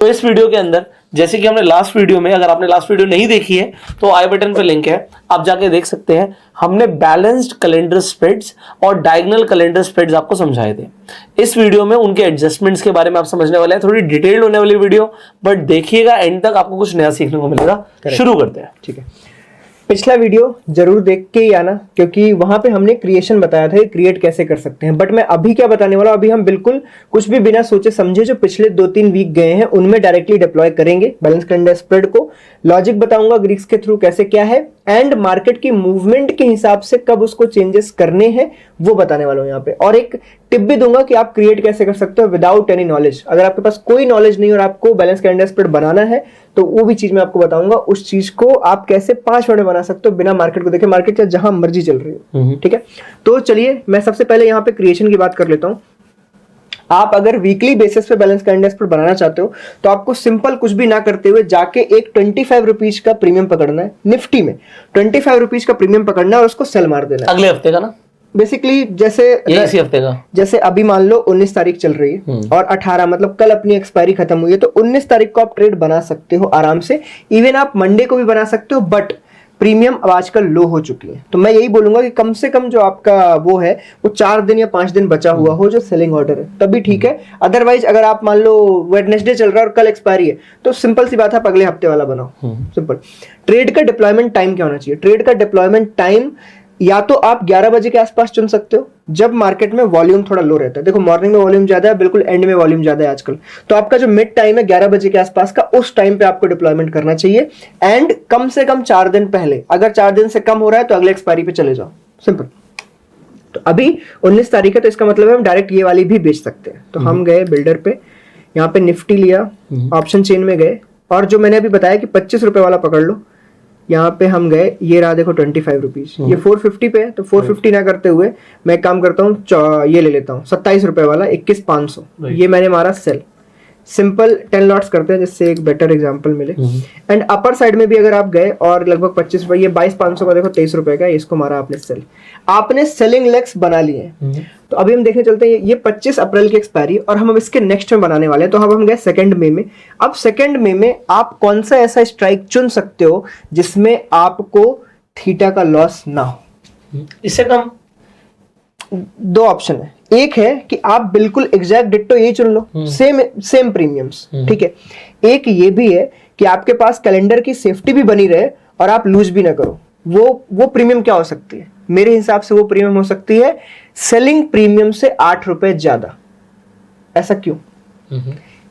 तो इस वीडियो के अंदर जैसे कि हमने लास्ट वीडियो में, अगर आपने लास्ट वीडियो नहीं देखी है तो आई बटन पे लिंक है, आप जाके देख सकते हैं। हमने बैलेंस्ड कैलेंडर स्प्रेड्स और डायगोनल कैलेंडर स्प्रेड्स आपको समझाए थे। इस वीडियो में उनके एडजस्टमेंट्स के बारे में आप समझने वाले हैं। थोड़ी डिटेल्ड होने वाली वीडियो, बट देखिएगा एंड तक, आपको कुछ नया सीखने को मिलेगा। शुरू करते हैं। ठीक है, पिछला वीडियो जरूर देख के ही आना, क्योंकि वहां पे हमने क्रिएशन बताया था, क्रिएट कैसे कर सकते हैं। बट मैं अभी क्या बताने वाला हूं, अभी हम बिल्कुल कुछ भी बिना सोचे समझे जो पिछले 2-3 वीक गए हैं उनमें डायरेक्टली डिप्लॉय करेंगे बैलेंस कैलेंडर स्प्रेड को। लॉजिक बताऊंगा ग्रीक्स के थ्रू कैसे क्या है, एंड मार्केट की मूवमेंट के हिसाब से कब उसको चेंजेस करने हैं वो बताने वाला हूं यहाँ पे। और एक टिप भी दूंगा कि आप क्रिएट कैसे कर सकते हो विदाउट एनी नॉलेज। अगर आपके पास कोई नॉलेज नहीं और आपको बैलेंस कैलेंडर स्प्रेड बनाना है तो वो भी चीज मैं आपको बताऊंगा। उस चीज को आप कैसे 5 मिनट में बना सकते हो बिना मार्केट को देखे, मार्केट चाहे जहां मर्जी चल रही हो। ठीक है, तो चलिए मैं सबसे पहले यहाँ पे क्रिएशन की बात कर लेता हूँ। आप अगर वीकली बेसिस पे बैलेंस कैलेंडर स्प्रेड बनाना चाहते हो तो आपको सिंपल कुछ भी ना करते हुए जाके एक 25 रुपीज का प्रीमियम पकड़ना है। निफ्टी में 25 रुपीज का प्रीमियम पकड़ना है और उसको सेल मार देना है अगले हफ्ते का ना, बेसिकली। जैसे इसी हफ्ते का, जैसे अभी मान लो 19 तारीख चल रही है और 18 मतलब कल अपनी एक्सपायरी खत्म हुई है, तो 19 तारीख को आप ट्रेड बना सकते हो आराम से। इवन आप मंडे को भी बना सकते हो, बट प्रीमियम अब आजकल लो हो चुकी है। तो मैं यही बोलूंगा कि कम से कम जो आपका वो है वो 4 दिन या 5 दिन बचा हुआ हो जो सेलिंग ऑर्डर है, तभी ठीक है। अदरवाइज अगर आप मान लो वेडनेसडे चल रहा है और कल एक्सपायरी है तो सिंपल सी बात है, आप अगले हफ्ते वाला बनाओ। सिंपल। ट्रेड का डिप्लॉयमेंट टाइम क्या होना चाहिए? ट्रेड का डिप्लॉयमेंट टाइम या तो आप 11 बजे के आसपास चुन सकते हो जब मार्केट में वॉल्यूम थोड़ा लो रहता है। देखो मॉर्निंग में वॉल्यूम ज्यादा है, बिल्कुल एंड में वॉल्यूम ज्यादा है आजकल। तो आपका जो मिड टाइम है 11 बजे के आसपास का, उस टाइम पे आपको डिप्लॉयमेंट करना चाहिए। एंड कम से कम 4 दिन पहले, अगर 4 दिन से कम हो रहा है तो अगले एक्सपायरी पे चले जाओ। सिंपल। तो अभी 19 तारीख है तो इसका मतलब है हम डायरेक्ट ये वाली भी बेच सकते हैं। तो हम गए बिल्डर पे, यहाँ पे निफ्टी लिया, ऑप्शन चेन में गए और जो मैंने अभी बताया कि 25 रुपए वाला पकड़ लो, यहाँ पे हम गए, ये रहा देखो 25 रुपीज। ये 450 पे है तो 450 ना करते हुए मैं एक काम करता हूँ, ये ले लेता हूँ 27 रुपए वाला 21,500, ये मैंने मारा सेल। सिंपल 10 लॉट्स करते हैं जिससे एक बेटर एग्जांपल मिले। एंड अपर साइड में भी अगर आप गए और लगभग 25 रुपए, ये 22,500 का देखो 23 रुपए का, इसको मारा आपने सेल। आपने सेलिंग लेग्स बना लिए। तो अभी हम देखने चलते हैं, ये 25 अप्रैल की एक्सपायरी और हम अब इसके नेक्स्ट में बनाने वाले हैं। तो अब हम गए 2 मई में। अब 2 मई में आप कौन सा ऐसा स्ट्राइक चुन सकते हो जिसमें आपको थीटा का लॉस ना हो? इससे कम 2 ऑप्शन है। एक है कि आप बिल्कुल एग्जैक्ट डिट्टो ये चुन लो, सेम प्रीमियम्स, ठीक है। एक ये भी है कि आपके पास कैलेंडर की सेफ्टी भी बनी रहे और आप लूज भी ना करो। वो प्रीमियम क्या हो सकती है? मेरे हिसाब से वो प्रीमियम हो सकती है सेलिंग प्रीमियम से 8 रुपए ज्यादा। ऐसा क्यों?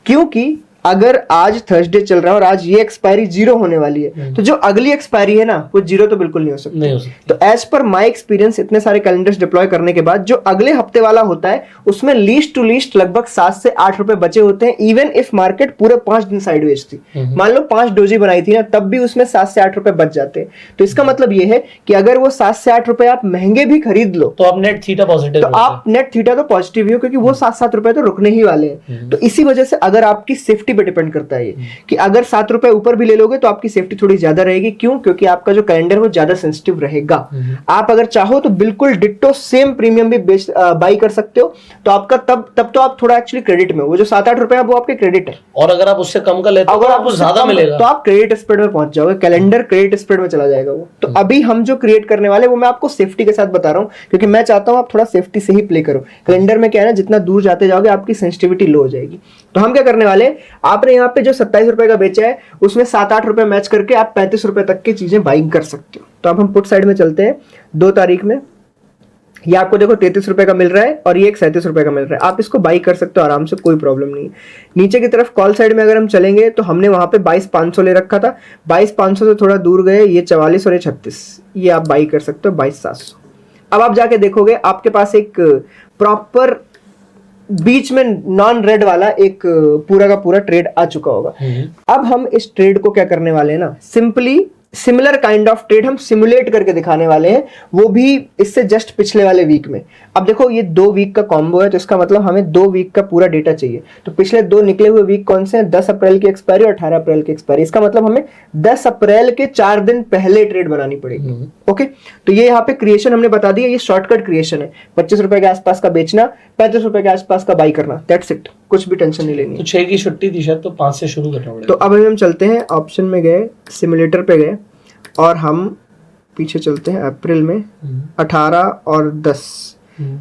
क्योंकि अगर आज थर्सडे चल रहा है और आज ये एक्सपायरी 0 होने वाली है तो जो अगली एक्सपायरी है ना वो 0 तो बिल्कुल नहीं हो सकती। तो एज पर माय एक्सपीरियंस इतने सारे कैलेंडर्स डिप्लॉय करने के बाद जो अगले हफ्ते वाला होता है उसमें लीस्ट टू लीस्ट लगभग 7 से 8 रुपए बचे होते हैं। इवन इफ मार्केट पूरे 5 दिन साइडवेज थी, मान लो 5 डोजी बनाई थी ना, तब भी उसमें 7 से 8 रुपए बच जाते हैं। तो इसका मतलब ये है कि अगर वो 7 से 8 रुपए आप महंगे भी खरीद लो तो आप नेट थीटा पॉजिटिव, तो आप नेट थीटा तो पॉजिटिव ही हो, क्योंकि वो 7-7 रुपए तो रुकने ही वाले हैं। तो इसी वजह से अगर आपकी सेफ्टी पे डिपेंड करता है कि अगर 7 रुपए ऊपर भी ले लोगे तो आपकी सेफ्टी थोड़ी ज्यादा रहेगी। क्यों? क्योंकि आपका जो कैलेंडर वो ज्यादा सेंसिटिव रहेगा। आप अगर चाहो तो बिल्कुल डिट्टो सेम प्रीमियम भी बाई कर सकते हो। तो आपका तब तो आप थोड़ा एक्चुअली क्रेडिट में, वो जो 7-8 रुपए है वो आपके क्रेडिट है। और अगर आप उससे कम का लेते हो अगर आपको ज्यादा मिलेगा तो आप क्रेडिट स्प्रेड में पहुंच जाओगे, कैलेंडर क्रेडिट स्प्रेड में चला जाएगा वो। तो अभी हम जो क्रिएट करने वाले वो मैं आपको सेफ्टी के साथ बता रहा हूं, क्योंकि मैं चाहता हूं आप थोड़ा सेफ्टी से ही प्ले करो। कैलेंडर में क्या है ना, जितना दूर जाते जाओगे आपकी सेंसिटिविटी लो हो जाएगी। तो हम क्या करने वाले, आपने यहाँ पे जो 27 रुपए का बेचा है उसमें 7-8 रुपए मैच करके आप 35 रुपए तक की चीजें बाइंग कर सकते हो। तो अब हम पुट साइड में चलते हैं। 2 तारीख में ये आपको देखो 33 रुपए का मिल रहा है और ये एक 37 रुपए का मिल रहा है। आप इसको बाई कर सकते हो आराम से, कोई प्रॉब्लम नहीं। नीचे की तरफ कॉल साइड में अगर हम चलेंगे तो हमने वहां पे 22,500 ले रखा था। 22,500 से थोड़ा दूर गए, ये 44 और ये 36, ये आप बाई कर सकते हो 22,700। अब आप जाके देखोगे आपके पास एक प्रॉपर बीच में नॉन रेड वाला एक पूरा का पूरा ट्रेड आ चुका होगा। अब हम इस ट्रेड को क्या करने वाले हैं ना, simply similar kind of trade हम सिमुलेट करके दिखाने वाले हैं, वो भी इससे जस्ट पिछले वाले वीक में। अब देखो ये 2 वीक का कॉम्बो है, तो इसका मतलब हमें 2 वीक का पूरा डेटा चाहिए। तो पिछले 2 निकले हुए वीक कौन से हैं? 10 अप्रैल की एक्सपायरी और 18 अप्रैल की एक्सपायरी। इसका मतलब हमें 10 अप्रैल के 4 दिन पहले ट्रेड बनानी पड़ेगी। ओके, तो ये यहाँ पे क्रिएशन हमने बता दिया, ये शॉर्टकट क्रिएशन है। 25 रुपए के आसपास का बेचना, 35 रुपए के आसपास का बाई करना, दैट्स इट, कुछ भी टेंशन नहीं लेनी। तो 6 की छुट्टी थी शायद, तो 5 से शुरू करना पड़ेगा। तो अब हम चलते हैं ऑप्शन में गए, सिमुलेटर पे गए और हम पीछे चलते हैं अप्रैल में 18 और 10।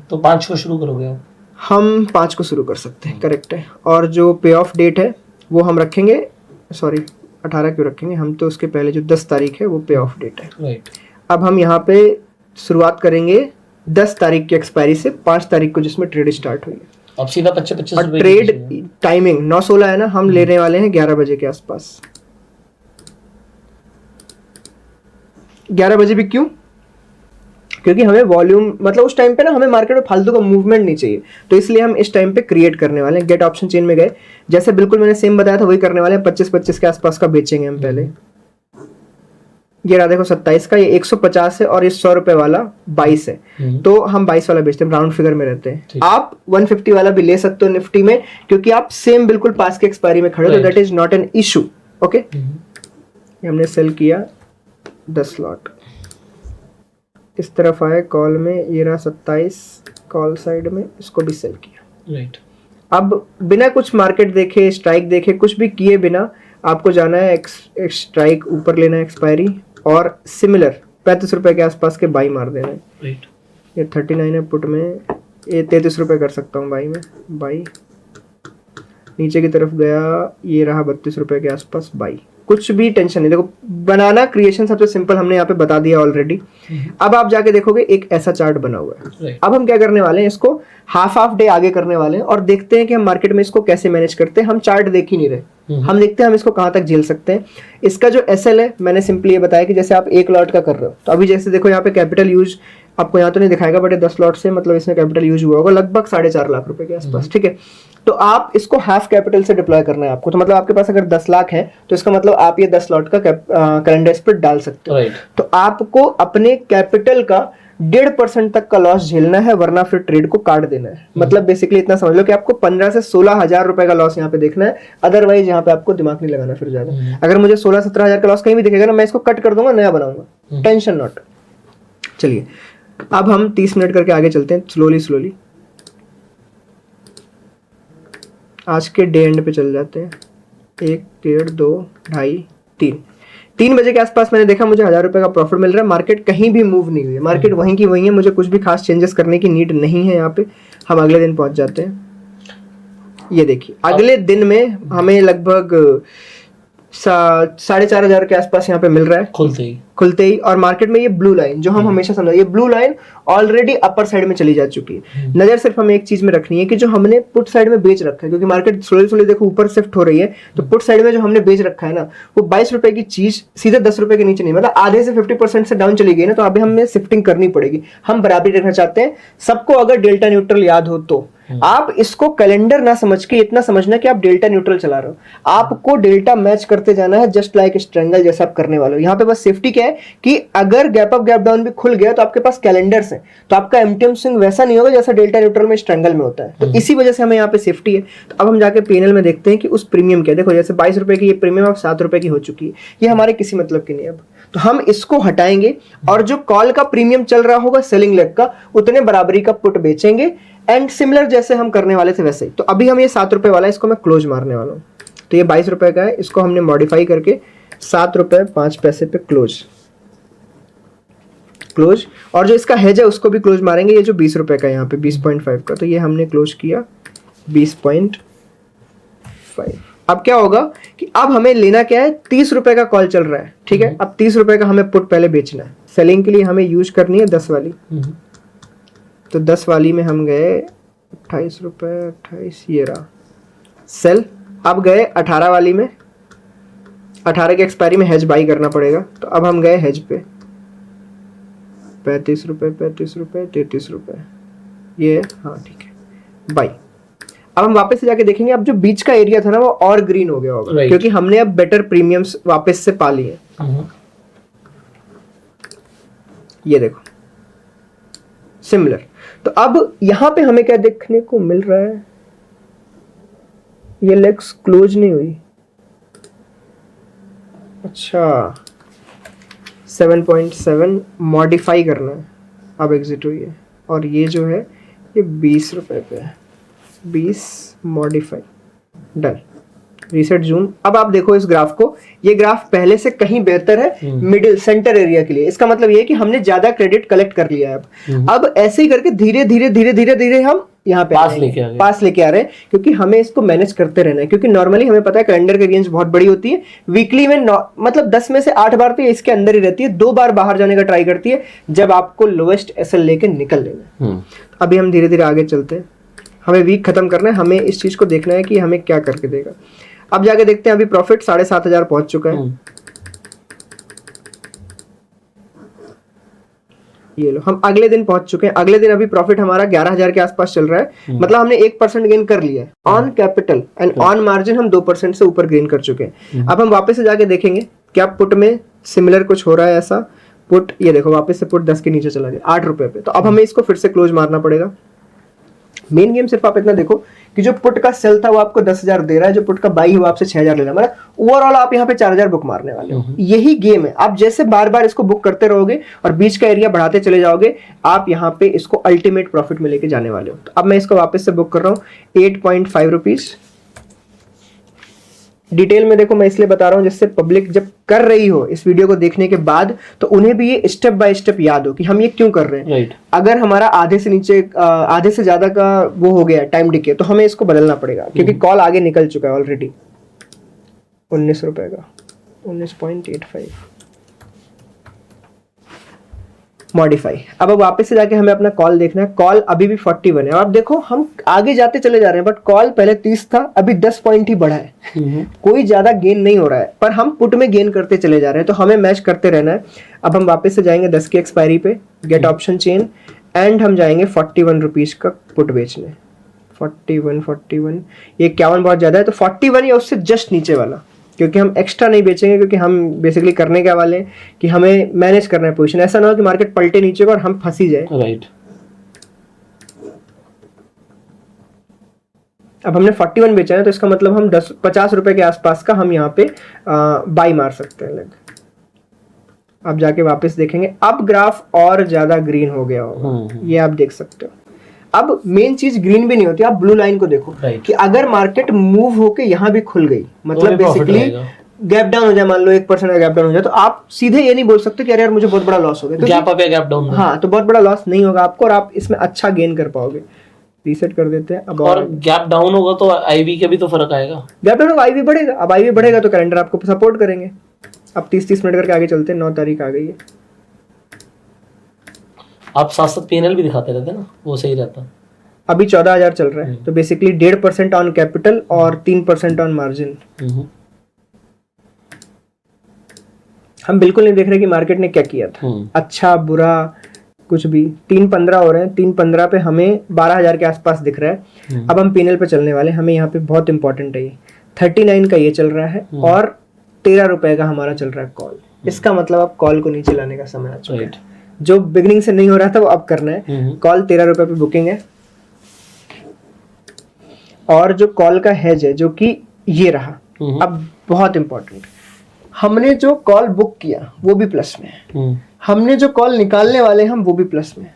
तो 5 को शुरू करोगे आप? हम 5 को शुरू कर सकते हैं, करेक्ट है। और जो पे ऑफ डेट है वो हम रखेंगे, सॉरी 18 क्यों रखेंगे हम, तो उसके पहले जो 10 तारीख है वो पे ऑफ डेट है। राइट। अब हम यहाँ पे शुरुआत करेंगे 10 तारीख की एक्सपायरी से 5 तारीख को जिसमें ट्रेड स्टार्ट हुई है। अब सीधा 25 और ट्रेड टाइमिंग 9:16 है ना, हम लेने वाले हैं 11 बजे के आसपास। 11 बजे भी क्यों? क्योंकि हमें वॉल्यूम, मतलब उस टाइम पे ना हमें मार्केट में फालतू का मूवमेंट नहीं चाहिए, तो इसलिए हम इस टाइम पे क्रिएट करने वाले हैं। गेट ऑप्शन चेन में गए, जैसे बिल्कुल मैंने सेम बताया था वही करने वाले हैं। 25 के आसपास का बेचेंगे हम पहले। ये रहा देखो 27 का, ये 150 है और ये 100 रुपए वाला 22 है, तो हम 22 वाला बेचते हैं, राउंड फिगर में रहते हैं। आप 150 वाला भी ले सकते हो निफ्टी में, क्योंकि आप सेम बिल्कुल पास के एक्सपायरी में खड़े हो, तो that is not an issue. Okay, हमने सेल किया 10 लॉट, इस तरफ आए कॉल में, ये रहा 27 कॉल साइड में, इसको भी सेल किया। राइट। अब बिना कुछ मार्केट देखे, स्ट्राइक देखे, कुछ भी किए बिना आपको जाना है एक स्ट्राइक ऊपर लेना है एक्सपायरी, और सिमिलर 35 रुपए के आसपास के बाई मार देना है। राइट। ये 39 है पुट में, ये 33 रुपए कर सकता हूँ बाई में। बाई नीचे की तरफ गया, ये रहा 32 रुपए के आसपास बाई। कुछ भी टेंशन नहीं, देखो बनाना क्रिएशन सबसे सिंपल हमने यहाँ पे बता दिया ऑलरेडी। अब आप जाके देखोगे एक ऐसा चार्ट बना हुआ है। अब हम क्या करने वाले हैं, इसको हाफ डे आगे करने वाले हैं और देखते हैं कि हम मार्केट में इसको कैसे मैनेज करते हैं। हम चार्ट देख ही नहीं रहे, हम देखते हैं हम इसको कहाँ तक झेल सकते हैं। इसका जो एसएल है, मैंने सिंपली ये बताया कि जैसे आप 1 लॉट का कर रहे हो, तो अभी जैसे देखो यहाँ पे कैपिटल यूज आपको यहाँ तो नहीं दिखाएगा, बट 10 लॉट से मतलब इसमें कैपिटल यूज हुआ होगा लगभग 4.5 लाख रुपए के आसपास। ठीक है, तो आप इसको हाफ कैपिटल से डिप्लॉय करना है आपको। तो मतलब आपके पास अगर 10 लाख है तो इसका मतलब आप ये 10 लॉट का कैलेंडर स्प्लिट डाल सकते हो। राइट। तो आपको अपने कैपिटल का 1.5% तक का लॉस झेलना है, वरना फिर ट्रेड को काट देना है। मतलब बेसिकली इतना समझ लो कि आपको 15 से 16 हजार रुपए का लॉस यहाँ पे देखना है, अदरवाइज यहाँ पे आपको दिमाग नहीं लगाना फिर ज्यादा। अगर मुझे 16-17 हजार का लॉस कहीं भी दिखेगा ना, मैं इसको कट कर दूंगा, नया बनाऊंगा, टेंशन नॉट। चलिए अब हम 30 मिनट करके आगे चलते हैं, स्लोली। आज के डे एंड पे चल जाते हैं। 1, 1.5, 2, 2.5, 3 बजे के आसपास मैंने देखा मुझे 1000 रुपए का प्रॉफिट मिल रहा है। मार्केट कहीं भी मूव नहीं हुई है, मार्केट वहीं की वहीं है, मुझे कुछ भी खास चेंजेस करने की नीड नहीं है यहाँ पे। हम अगले दिन पहुंच जाते हैं। ये देखिए अगले दिन में हमें लगभग 4,500 के आसपास यहाँ पे मिल रहा है खुलते ही। और मार्केट में ये ब्लू लाइन जो हम हमेशा समझ, ये blue line already upper side में चली जा चुकी है। नजर सिर्फ हमें एक चीज में रखनी है कि जो हमने पुट साइड में बेच रखा है, क्योंकि मार्केट स्लोली देखो ऊपर शिफ्ट हो रही है, तो पुट साइड में जो हमने बेच रखा है ना, वो 22 रुपए की चीज सीधे 10 रुपए के नीचे नहीं, मतलब आधे से 50% से डाउन चली गई ना, तो अभी हमें शिफ्टिंग करनी पड़ेगी। हम बराबरी रखना चाहते हैं। सबको अगर डेल्टा न्यूट्रल याद हो तो आप इसको कैलेंडर ना समझ के इतना समझना कि आप डेल्टा न्यूट्रल चला रहे हो, आपको डेल्टा मैच करते जाना है, जस्ट लाइक स्ट्रेंगल जैसा आप करने वाले हो। यहाँ पे बस सेफ्टी क्या है कि अगर गैप अप गैप डाउन भी खुल गया तो आपके पास कैलेंडर्स हैं, तो आपका एमटीएम स्विंग वैसा नहीं होगा जैसा डेल्टा न्यूट्रल में स्ट्रेंगल में होता है। तो इसी वजह से हमें यहाँ पे सेफ्टी है। तो अब हम जाके पीएनएल में देखते हैं कि उस प्रीमियम क्या, देखो जैसे 22 रुपए की ये प्रीमियम अब 7 रुपए की हो चुकी है, ये हमारे किसी मतलब की नहीं। अब तो हम इसको हटाएंगे और जो कॉल का प्रीमियम चल रहा होगा सेलिंग लेग का, उतने बराबरी का पुट बेचेंगे, एंड सिमिलर जैसे हम करने वाले थे वैसे ही। तो अभी हम ये 7 रुपए वाला इसको मैं क्लोज मारने वाला हूँ। तो ये 22 रुपए का है, इसको हमने मॉडिफाई करके 7 रुपए 5 पैसे पे क्लोज। और जो इसका हेज है उसको भी क्लोज मारेंगे, ये जो 20 रुपए का यहाँ पे 20.5 का, तो ये हमने क्लोज किया 20.5। अब क्या होगा कि अब हमें लेना क्या है, 30 रुपए का कॉल चल रहा है, ठीक है। अब 30 रुपए का हमें पुट पहले बेचना है। सेलिंग के लिए हमें यूज करनी है 10 वाली, तो 10 वाली में हम गए 28 रुपए 28, ये रहा सेल। अब गए 18 वाली में, 18 के एक्सपायरी में हेज बाई करना पड़ेगा, तो अब हम गए हेज पे 35 रुपए 33 रुपए, ये हाँ ठीक है बाई। अब हम वापस से जाके देखेंगे, अब जो बीच का एरिया था ना वो और ग्रीन हो गया होगा, क्योंकि हमने अब बेटर प्रीमियम्स वापस से पा लिए। ये देखो सिमिलर। तो अब यहां पे हमें क्या देखने को मिल रहा है, ये लेग्स क्लोज नहीं हुई। अच्छा 7.7 मॉडिफाई करना है, अब एग्जिट हुई है और ये जो है ये 20 रुपए पे है, 20 मॉडिफाई, डन, रीसेट जूम। अब आप देखो इस ग्राफ को, ये ग्राफ पहले से कहीं बेहतर है मिडिल सेंटर एरिया के लिए। इसका मतलब ये है कि हमने ज्यादा क्रेडिट कलेक्ट कर लिया है। अब ऐसे ही करके धीरे धीरे धीरे धीरे धीरे हम यहाँ पे पास लेके आ रहे हैं, क्योंकि हमें इसको मैनेज करते रहना है। क्योंकि नॉर्मली हमें पता है कैलेंडर की रेंज बहुत बड़ी होती है, वीकली में मतलब 10 में से 8 बार तो ये इसके अंदर ही रहती है, 2 बार बाहर जाने का ट्राई करती है जब आपको लोएस्ट एसएल लेके निकल लेना है। अभी हम धीरे धीरे आगे चलते हैं, हमें वीक खत्म करना है, हमें इस चीज को देखना है कि हमें क्या करके देगा। अब जाके देखते हैं, अभी प्रॉफिट 7,500 पहुंच चुका है। ये लो, हम अगले दिन पहुंच चुके हैं। अगले दिन अभी प्रॉफिट हमारा 11,000 के आसपास चल रहा है, मतलब हमने 1% गेन कर लिया है on capital and on margin हम 2% से ऊपर गेन कर चुके हैं। अब हम वापस से जाके देखेंगे क्या पुट में सिमिलर कुछ हो रहा है ऐसा। पुट ये देखो वापस से पुट 10 के नीचे चला गया 8 रुपए पे, तो अब हमें इसको फिर से क्लोज मारना पड़ेगा। मेन गेम सिर्फ आप इतना देखो कि जो पुट का सेल था वो आपको 10,000 दे रहा है, जो पुट का बाई वो आपसे 6,000 ले रहा है, मतलब ओवरऑल आप यहाँ पे 4,000 बुक मारने वाले हो। यही गेम है, आप जैसे बार बार इसको बुक करते रहोगे और बीच का एरिया बढ़ाते चले जाओगे, आप यहाँ पे इसको अल्टीमेट प्रॉफिट में लेके जाने वाले हो। तो अब मैं इसको वापस से बुक कर रहा हूँ 8.5 रुपीज। डिटेल में देखो मैं इसलिए बता रहा हूँ जिससे पब्लिक जब कर रही हो इस वीडियो को देखने के बाद तो उन्हें भी ये स्टेप बाय स्टेप याद हो कि हम ये क्यों कर रहे हैं। राइट। अगर हमारा आधे से नीचे आधे से ज्यादा का वो हो गया टाइम डिके, तो हमें इसको बदलना पड़ेगा, क्योंकि कॉल आगे निकल चुका है ऑलरेडी। 19 रुपए का 19.85 मॉडिफाई। अब वापस से जाके हमें अपना कॉल देखना है। कॉल अभी भी 41 है। अब आप देखो हम आगे जाते चले जा रहे हैं, बट कॉल पहले 30 था, अभी 10 पॉइंट ही बढ़ा है। कोई ज्यादा गेन नहीं हो रहा है, पर हम पुट में गेन करते चले जा रहे हैं, तो हमें मैच करते रहना है। अब हम वापस से जाएंगे 10 की एक्सपायरी पे, गेट ऑप्शन चेन, एंड हम जाएंगे 41 रुपीज का पुट बेचने। 41 ये 51 बहुत ज्यादा है, तो 41 या उससे जस्ट नीचे वाला, क्योंकि हम एक्स्ट्रा नहीं बेचेंगे, क्योंकि हम बेसिकली करने के वाले हैं कि हमें मैनेज करना है पोजीशन। ऐसा ना हो कि मार्केट पलटे नीचे को और हम फंसी जाए। राइट। अब हमने 41 बेचा है, तो इसका मतलब हम 50 रुपए के आसपास का हम यहाँ पे बाई मार सकते हैं लग। अब जाके वापस देखेंगे, अब ग्राफ और ज्यादा ग्रीन हो गया होगा, ये आप देख सकते हो। अब मेन चीज ग्रीन भी नहीं होती, आप ब्लू लाइन को देखो कि अगर मार्केट मूव होके यहाँ भी खुल गई, मतलब बेसिकली गैप डाउन हो जाए, मान लो 1% का गैप डाउन हो जाए, तो आप सीधे ये नहीं बोल सकते कि अरे यार मुझे बहुत बड़ा लॉस हो गया। गैप अप या गैप डाउन, हाँ, तो बहुत बड़ा लॉस नहीं होगा आपको और आप इसमें अच्छा गेन कर पाओगे। रीसेट कर देते हैं अब। और गैप डाउन होगा तो आईवी का भी तो फर्क आएगा। गैप डाउन होगा आईवी बढ़ेगा। अब आईवी बढ़ेगा तो कैलेंडर आपको सपोर्ट करेंगे। अब 30-30 मिनट करके आगे चलते हैं। 9 तारीख आ गई है। आप साथ साथ पीएनएल भी दिखाते रहते ना, वो सही रहता। अभी 14,000 चल रहा है, तो बेसिकली 1.5% ऑन कैपिटल और 3% ऑन मार्जिन। हम बिल्कुल नहीं देख रहे कि मार्केट ने क्या किया था, अच्छा बुरा कुछ भी। 3.15 हो रहे हैं, 3.15 पे हमें 12,000 के आसपास दिख रहा है। अब हम पीएनएल पे चलने वाले, हमें यहाँ पे बहुत इंपॉर्टेंट है ये 39 का ये चल रहा है और 13 रुपए का हमारा चल रहा है कॉल। इसका मतलब अब कॉल को नीचे लाने का समय आ चुका है। जो बिगिनिंग से नहीं हो रहा था वो अब करना है। कॉल 13 रुपए पे बुकिंग है, और जो कॉल का हेज है जो कि ये रहा, अब बहुत इंपॉर्टेंट, हमने जो कॉल बुक किया वो भी प्लस में है, हमने जो कॉल निकालने वाले हम वो भी प्लस में है।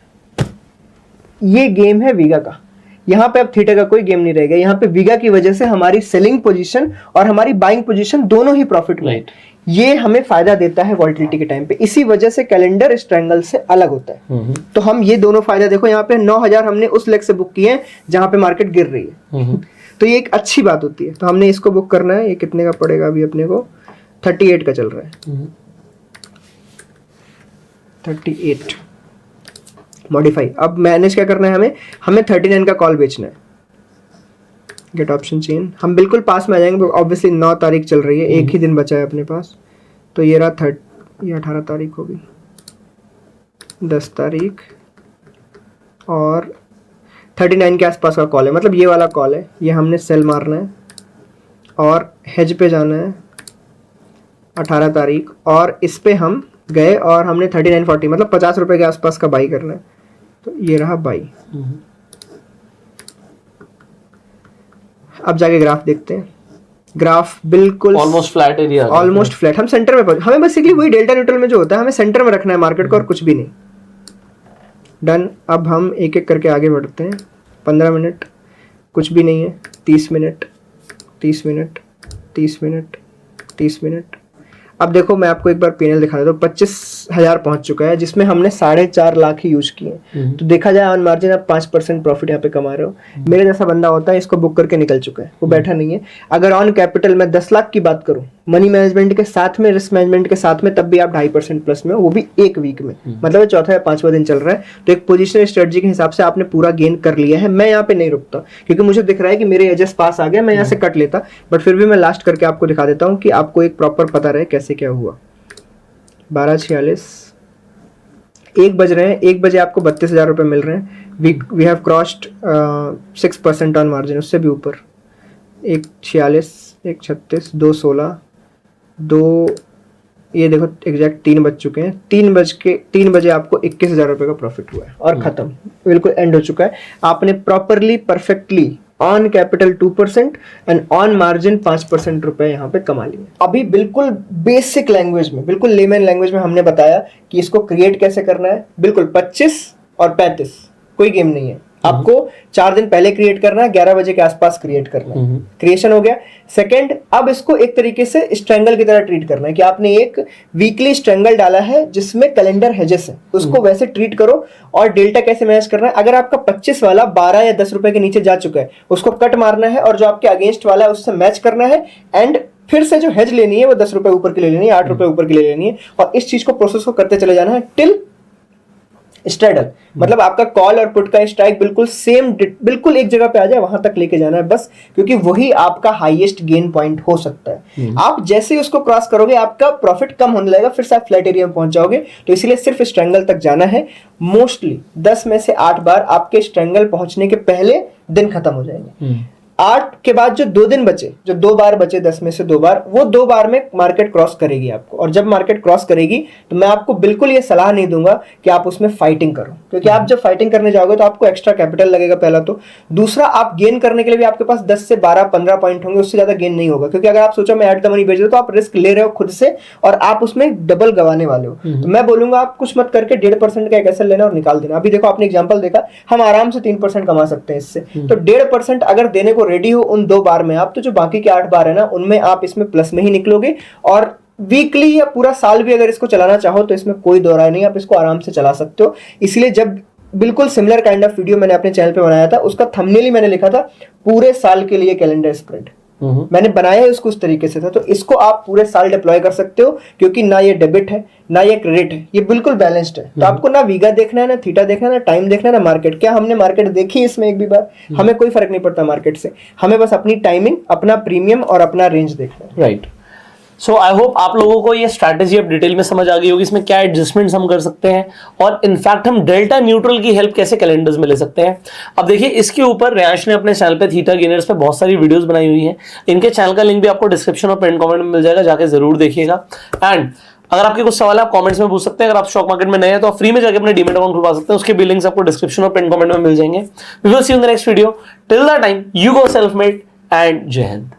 ये गेम है वीगा का। यहाँ पे अब थीटा का कोई गेम नहीं रहेगा। यहाँ पे वीगा की वजह से हमारी सेलिंग पोजीशन और हमारी बाइंग पोजीशन दोनों ही प्रॉफिट में है। ये हमें फायदा देता है वॉल्टिलिटी के टाइम पे। इसी वजह से कैलेंडर इस ट्रायंगल से अलग होता है। तो हम ये दोनों फायदा देखो, यहाँ पे 9,000 हमने उस लेग से बुक किए हैं जहां पे मार्केट गिर रही है। तो ये एक अच्छी बात होती है। तो हमने इसको बुक करना है। ये कितने का पड़ेगा अभी अपने को? 38 का चल रहा है। 38 मॉडिफाई। अब मैनेज क्या करना है हमें 39 का कॉल बेचना है। गेट ऑप्शन चेन, हम बिल्कुल पास में आ जाएंगे। ऑब्वियसली 9 तारीख चल रही है, एक ही दिन बचा है अपने पास। तो ये रहा ये 18 तारीख होगी, 10 तारीख और 39 के आसपास का कॉल है, मतलब ये वाला कॉल है। ये हमने सेल मारना है और हेज पे जाना है 18 तारीख, और इस पे हम गए और हमने 39.40 मतलब 50 रुपए के आसपास का बाई करना है, तो ये रहा बाई। अब जाके ग्राफ देखते हैं। ग्राफ बिल्कुल almost flat area, almost flat. हम सेंटर में हमें बेसिकली वही डेल्टा न्यूट्रल में जो होता है, हमें सेंटर में रखना है मार्केट को और कुछ भी नहीं। डन। अब हम एक एक करके आगे बढ़ते हैं। 15 मिनट कुछ भी नहीं है, 30 मिनट 30 मिनट 30 मिनट 30 मिनट। अब देखो मैं आपको एक बार पीएनएल दिखा देता हूँ। 25,000 पहुंच चुका है, जिसमें हमने 4.5 लाख ही यूज किए। तो देखा जाए ऑन मार्जिन आप 5% प्रॉफिट यहाँ पे कमा रहे हो। मेरे जैसा बंदा होता है, इसको बुक करके निकल चुका है, वो बैठा नहीं है। अगर ऑन कैपिटल में 10 लाख की बात करूँ, मनी मैनेजमेंट के साथ में, रिस्क मैनेजमेंट के साथ में, तब भी आप 2.5% प्लस में हो, वो भी एक वीक में। मतलब चौथा या 5वां दिन चल रहा है, तो एक पोजिशनल स्ट्रेटजी के हिसाब से आपने पूरा गेन कर लिया है। मैं यहाँ पे नहीं रुकता, क्योंकि मुझे दिख रहा है कि मेरे एजेस पास आ गया, मैं यहाँ से कट लेता, बट फिर भी मैं लास्ट करके आपको दिखा देता हूँ कि आपको एक प्रॉपर पता रहे कैसे क्या हुआ। 12:46 1 बज रहे हैं, 1 बजे आपको 32,000 रुपये मिल रहे हैं। We have crossed 6% on margin, उससे भी ऊपर। 1:46 1:36 2:16 2, ये देखो एग्जैक्ट 3 बज चुके हैं। 3 बजे आपको 21,000 रुपये का प्रॉफिट हुआ है और खत्म, बिल्कुल एंड हो चुका है। आपने properly perfectly on capital 2% and on margin 5% रुपए यहाँ पे कमा लिए। अभी बिल्कुल बेसिक लैंग्वेज में, बिल्कुल लेमन लैंग्वेज में हमने बताया कि इसको क्रिएट कैसे करना है। बिल्कुल 25 और 35 कोई गेम नहीं है, आपको 4 दिन पहले क्रिएट करना है, 11 बजे के आसपास क्रिएट करना है। क्रिएशन हो गया। सेकंड, अब इसको एक तरीके से स्ट्रैंगल की तरह ट्रीट करना है कि आपने एक वीकली स्ट्रैंगल डाला है जिसमें कैलेंडर हेजेस है, उसको वैसे ट्रीट करो। और डेल्टा कैसे मैनेज करना है, अगर आपका 25 वाला 12 या 10 रुपए के नीचे जा चुका है, उसको कट मारना है और जो आपके अगेंस्ट वाला है उससे मैच करना है। एंड फिर से जो हेज लेनी है वो 10 रुपए ऊपर के ले लेनी है, 8 रुपए ऊपर के ले लेनी है, और इस चीज को प्रोसेस को करते चले जाना है टिल स्ट्रेडल। मतलब आपका कॉल और पुट का स्ट्राइक बिल्कुल सेम, बिल्कुल एक जगह पे आ जाए, वहां तक लेके जाना है बस, क्योंकि वही आपका हाईएस्ट गेन पॉइंट हो सकता है। आप जैसे ही उसको क्रॉस करोगे आपका प्रॉफिट कम होने लगेगा, फिर से आप फ्लैट एरिया में पहुंच जाओगे। तो इसलिए सिर्फ स्ट्रैंगल तक जाना है। मोस्टली 10 में से 8 बार आपके स्ट्रैंगल पहुंचने के पहले दिन खत्म हो जाएंगे। 8 के बाद जो 2 दिन बचे, जो 2 बार बचे 10 में से 2 बार, वो 2 बार में मार्केट क्रॉस करेगी आपको। और जब मार्केट क्रॉस करेगी तो मैं आपको बिल्कुल ये सलाह नहीं दूंगा कि आप उसमें फाइटिंग करो, क्योंकि आप जब फाइटिंग करने जाओगे तो आपको एक्स्ट्रा कैपिटल लगेगा पहला तो। दूसरा, आप गेन करने के लिए भी आपके पास 10 से 12-15 पॉइंट होंगे, उससे ज्यादा गेन नहीं होगा। क्योंकि अगर आप सोचो मैं एट द मनी बेच रहा हूं, तो आप रिस्क ले रहे हो खुद से और आप उसमें डबल गवाने वाले हो। तो मैं बोलूंगा आप कुछ मत करके 1.5% का एक एसएल लेना और निकाल देना। अभी देखो आपने एग्जाम्पल देखा, हम आराम से 3% कमा सकते हैं इससे। तो 1.5% अगर देने को रेडी हो उन 2 बार में आप, तो जो बाकी के 8 बार है ना, उनमें आप इसमें प्लस में ही निकलोगे। और वीकली या पूरा साल भी अगर इसको चलाना चाहो तो इसमें कोई दो राय नहीं, आप इसको आराम से चला सकते हो। इसलिए जब बिल्कुल सिमिलर काइंड ऑफ वीडियो मैंने अपने चैनल पे बनाया था, उसका थंबनेल ही मैंने लिखा था पूरे साल के लिए कैलेंडर स्प्रेड। मैंने बनाया है उसको उस तरीके से था। तो इसको आप पूरे साल डिप्लॉय कर सकते हो, क्योंकि ना ये डेबिट है ना ये क्रेडिट है, ये बिल्कुल बैलेंस्ड है। तो आपको ना वीगा देखना है, ना थीटा देखना है, ना टाइम देखना है, ना मार्केट। क्या हमने मार्केट देखी इसमें एक भी बार? हमें कोई फर्क नहीं पड़ता मार्केट से, हमें बस अपनी टाइमिंग, अपना प्रीमियम और अपना रेंज देखना है। राइट। सो आई होप आप लोगों को ये स्ट्रैटेजी अब डिटेल में समझ आ गई होगी, इसमें क्या एडजस्टमेंट्स हम कर सकते हैं और इनफैक्ट हम डेल्टा न्यूट्रल की हेल्प कैसे कैलेंडर्स में ले सकते हैं। अब देखिए, इसके ऊपर रेयांश ने अपने चैनल पे थीटा गेनर्स पे बहुत सारी वीडियोस बनाई हुई हैं। इनके चैनल का लिंक भी आपको डिस्क्रिप्शन और पिन कमेंट में मिल जाएगा, जाके जरूर देखिएगा। एंड अगर आपके कुछ सवाल है आप कमेंट्स में पूछ सकते हैं। अगर आप स्टॉक मार्केट में नए हैं तो आप फ्री में जाके अपने डीमैट अकाउंट खुलवा सकते हैं, उसके भी लिंक्स आपको डिस्क्रिप्शन और पिन कमेंट में मिल जाएंगे। We will see you in the next video. Till that time, you go self made and जय हिंद।